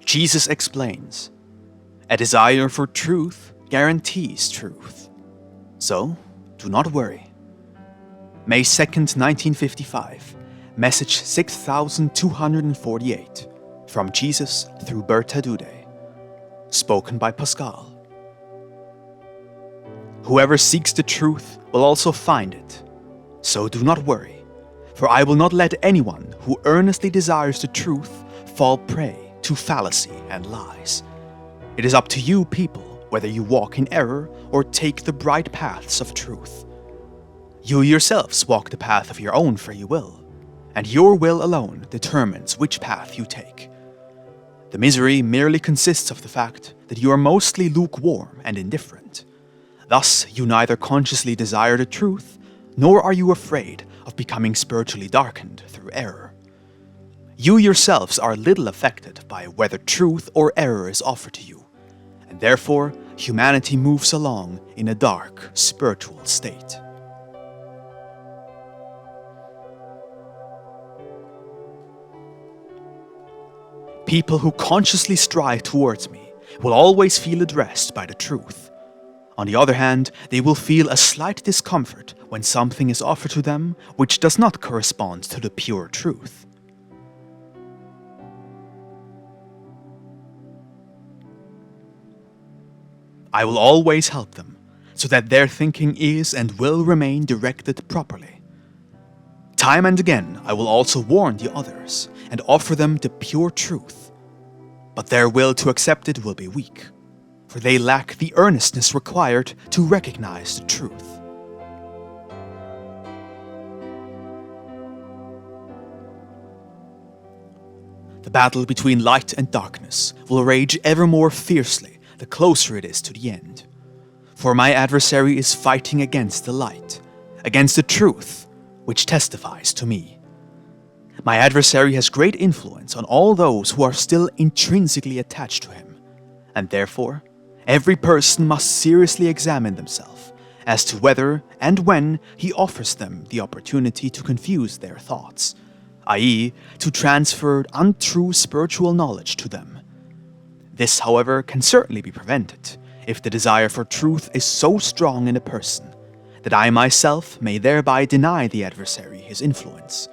Jesus explains, a desire for truth guarantees truth. So, do not worry. May 2nd, 1955, message 6248, from Jesus through Bertha Dudde, spoken by Pascal. Whoever seeks the truth will also find it. So do not worry, for I will not let anyone who earnestly desires the truth fall prey to fallacy and lies. It is up to you, people, whether you walk in error or take the bright paths of truth. You yourselves walk the path of your own free will, and your will alone determines which path you take. The misery merely consists of the fact that you are mostly lukewarm and indifferent. Thus, you neither consciously desire the truth, nor are you afraid of becoming spiritually darkened through error. You yourselves are little affected by whether truth or error is offered to you, and therefore humanity moves along in a dark, spiritual state. People who consciously strive towards me will always feel addressed by the truth. On the other hand, they will feel a slight discomfort when something is offered to them which does not correspond to the pure truth. I will always help them, so that their thinking is and will remain directed properly. Time and again, I will also warn the others and offer them the pure truth. But their will to accept it will be weak, for they lack the earnestness required to recognize the truth. The battle between light and darkness will rage ever more fiercely the closer it is to the end. For my adversary is fighting against the light, against the truth, which testifies to me. My adversary has great influence on all those who are still intrinsically attached to him, and therefore, every person must seriously examine themselves as to whether and when he offers them the opportunity to confuse their thoughts, i.e., to transfer untrue spiritual knowledge to them. This, however, can certainly be prevented if the desire for truth is so strong in a person that I myself may thereby deny the adversary his influence.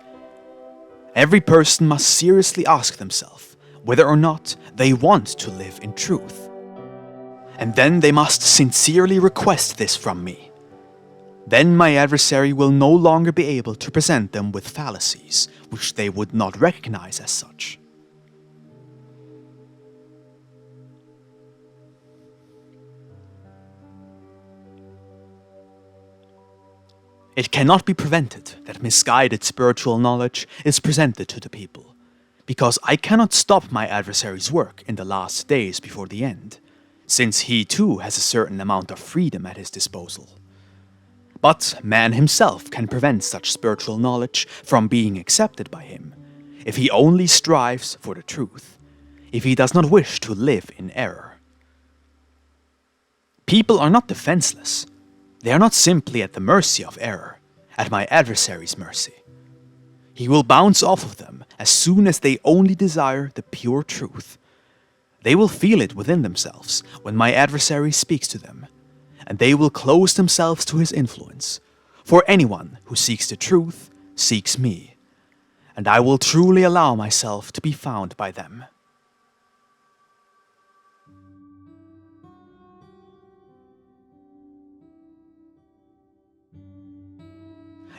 Every person must seriously ask themselves whether or not they want to live in truth. And then they must sincerely request this from me. Then my adversary will no longer be able to present them with fallacies which they would not recognize as such. It cannot be prevented that misguided spiritual knowledge is presented to the people, because I cannot stop my adversary's work in the last days before the end, since he too has a certain amount of freedom at his disposal. But man himself can prevent such spiritual knowledge from being accepted by him, if he only strives for the truth, if he does not wish to live in error. People are not defenseless. They are not simply at the mercy of error, at my adversary's mercy. He will bounce off of them as soon as they only desire the pure truth. They will feel it within themselves when my adversary speaks to them, and they will close themselves to his influence. For anyone who seeks the truth seeks me, and I will truly allow myself to be found by them.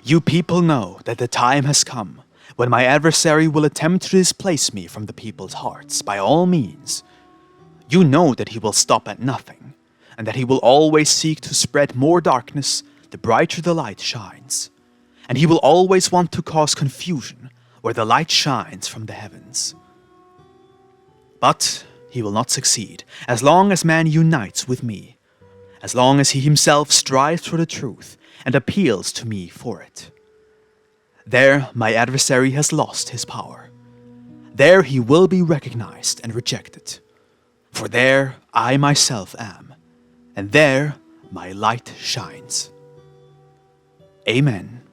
You people know that the time has come when my adversary will attempt to displace me from the people's hearts by all means. You know that he will stop at nothing, and that he will always seek to spread more darkness the brighter the light shines. And he will always want to cause confusion where the light shines from the heavens. But he will not succeed as long as man unites with me, as long as he himself strives for the truth and appeals to me for it. There my adversary has lost his power. There he will be recognized and rejected. For there I myself am, and there my light shines. Amen.